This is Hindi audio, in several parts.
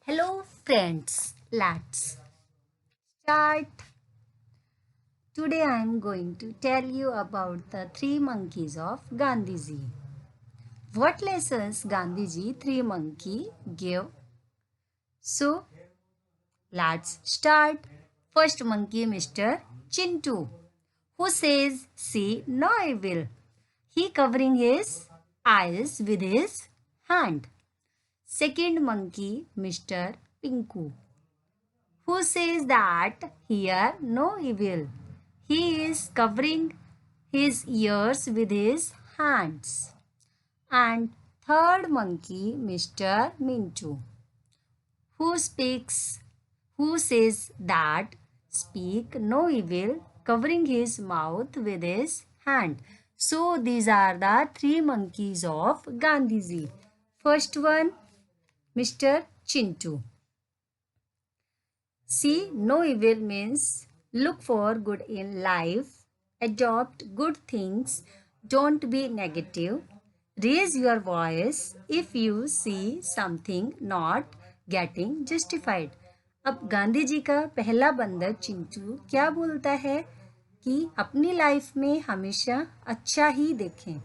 Hello friends, let's start. Today I am going to tell you about the three monkeys of Gandhiji. What lessons Gandhiji three monkey gave? So let's start. First monkey Mr. Chintu, who says see no evil. He covering his eyes with his hand. Second monkey Mr. Pinku, who says that here no evil. He is covering his ears with his hands. And third monkey, Mr. Mintu, who speaks, who says that speak no evil, covering his mouth with his hand. So these are the three monkeys of Gandhiji. First one, Mr. Chintu. See no evil means look for good in life, adopt good things, don't be negative, raise your voice if you see something not getting justified. अब गांधी जी का पहला बंदर चिंटू क्या बोलता है कि अपनी लाइफ में हमेशा अच्छा ही देखें,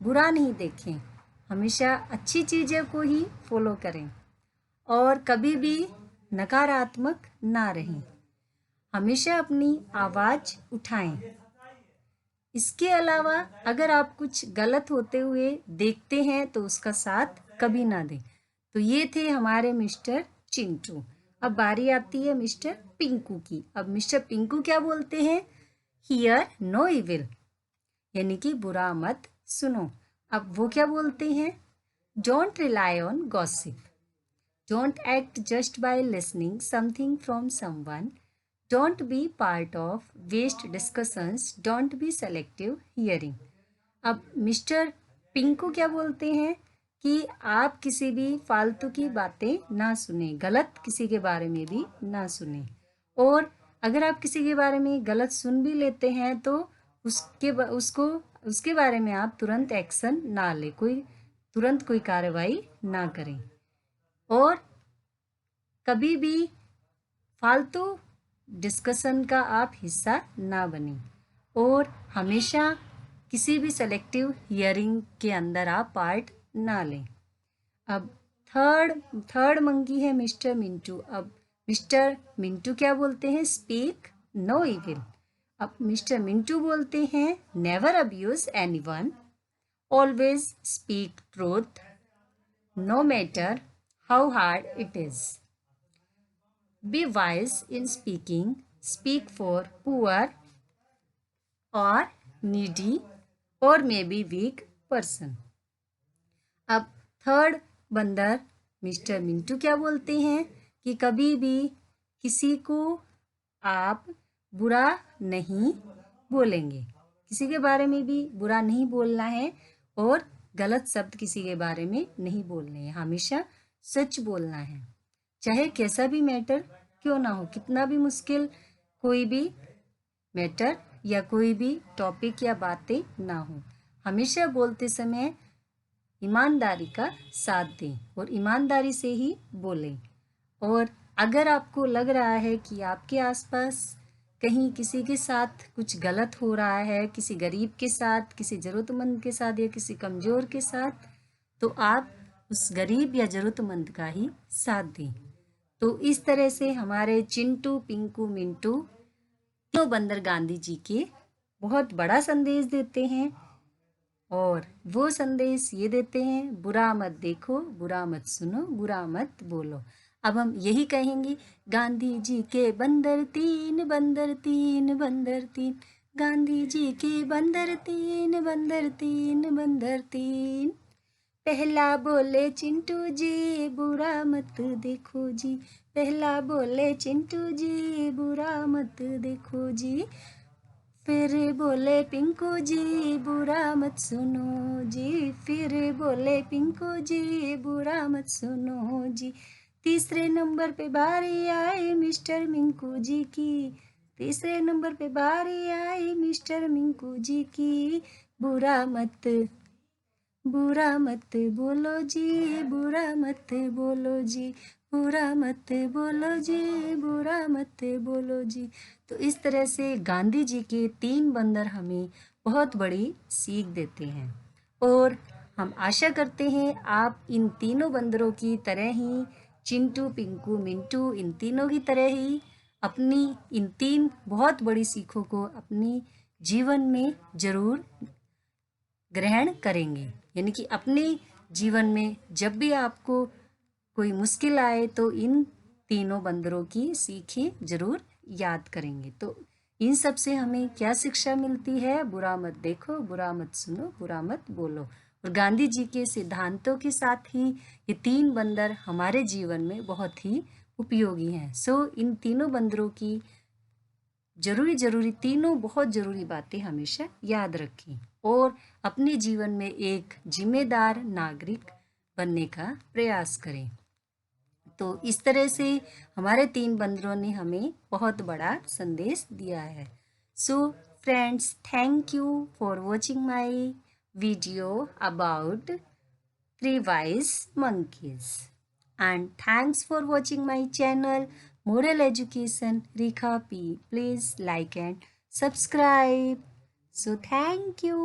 बुरा नहीं देखें, हमेशा अच्छी चीज़ों को ही फॉलो करें और कभी भी नकारात्मक ना रहें, हमेशा अपनी आवाज़ उठाएं। इसके अलावा अगर आप कुछ गलत होते हुए देखते हैं तो उसका साथ कभी ना दें। तो ये थे हमारे मिस्टर चिंटू। अब बारी आती है मिस्टर पिंकू की। अब मिस्टर पिंकू क्या बोलते हैं? हियर नो इविल, यानी कि बुरा मत सुनो। अब वो क्या बोलते हैं? Don't rely on gossip, don't act just by listening something from someone, don't be part of waste discussions, don't be selective hearing. अब मिस्टर पिंकू क्या बोलते हैं कि आप किसी भी फालतू की बातें ना सुने, गलत किसी के बारे में भी ना सुने, और अगर आप किसी के बारे में गलत सुन भी लेते हैं तो उसके बारे में आप तुरंत एक्शन ना ले, तुरंत कोई कार्रवाई ना करें, और कभी भी फालतू डिस्कशन का आप हिस्सा ना बने, और हमेशा किसी भी सेलेक्टिव हियरिंग के अंदर आप पार्ट ना लें। अब थर्ड मंकी है मिस्टर मिंटू। अब मिस्टर मिंटू क्या बोलते हैं? Speak no evil. अब मिस्टर मिंटू बोलते हैं never abuse anyone, always speak truth no matter how hard it is, be wise in speaking, speak for poor or needy or maybe weak person. अब थर्ड बंदर मिस्टर मिंटू क्या बोलते हैं कि कभी भी किसी को आप बुरा नहीं बोलेंगे, किसी के बारे में भी बुरा नहीं बोलना है और गलत शब्द किसी के बारे में नहीं बोलने हैं, हमेशा सच बोलना है, चाहे कैसा भी मैटर क्यों ना हो, कितना भी मुश्किल कोई भी मैटर या कोई भी टॉपिक या बातें ना हो, हमेशा बोलते समय ईमानदारी का साथ दें और ईमानदारी से ही बोलें। और अगर आपको लग रहा है कि आपके आसपास कहीं किसी के साथ कुछ गलत हो रहा है, किसी गरीब के साथ, किसी ज़रूरतमंद के साथ या किसी कमज़ोर के साथ, तो आप उस गरीब या ज़रूरतमंद का ही साथ दें। तो इस तरह से हमारे चिंटू, पिंकू, मिंटू तीनों बंदर गांधी जी के बहुत बड़ा संदेश देते हैं, और वो संदेश ये देते हैं बुरा मत देखो, बुरा मत सुनो, बुरा मत बोलो। अब हम यही कहेंगे गांधी जी के बंदर तीन, बंदर तीन, बंदर तीन, गांधी जी के बंदर तीन, बंदर तीन, बंदर तीन। पहला बोले चिंटू जी बुरा मत देखो जी, पहला बोले चिंटू जी बुरा मत देखो जी, फिर बोले पिंकू जी बुरा मत सुनो जी, फिर बोले पिंकू जी बुरा मत सुनो जी। तीसरे नंबर पे बारी आई मिस्टर मिंकू जी की, तीसरे नंबर पे बारी आई मिस्टर मिंकू जी की, बुरा मत बुरा मत बोलो जी, बुरा मत बोलो जी, बुरा मत बोलो जी, बुरा मत बोलो जी। तो इस तरह से गांधी जी के 3 बंदर हमें बहुत बड़ी सीख देते हैं और हम आशा करते हैं आप इन तीनों बंदरों की तरह ही, चिंटू, पिंकू, मिंटू, इन तीनों की तरह ही अपनी इन 3 बहुत बड़ी सीखों को अपनी जीवन में ज़रूर ग्रहण करेंगे। यानी कि अपने जीवन में जब भी आपको कोई मुश्किल आए तो इन तीनों बंदरों की सीखें जरूर याद करेंगे। तो इन सब से हमें क्या शिक्षा मिलती है? बुरा मत देखो, बुरा मत सुनो, बुरा मत बोलो। और गांधी जी के सिद्धांतों के साथ ही ये 3 बंदर हमारे जीवन में बहुत ही उपयोगी हैं। सो इन तीनों बंदरों की जरूरी तीनों बहुत जरूरी बातें हमेशा याद रखें और अपने जीवन में एक जिम्मेदार नागरिक बनने का प्रयास करें। तो इस तरह से हमारे 3 बंदरों ने हमें बहुत बड़ा संदेश दिया है। So friends, thank you for watching my video about 3 wise monkeys, and thanks for watching my channel Moral Education Rekha P. Please like and subscribe. So thank you.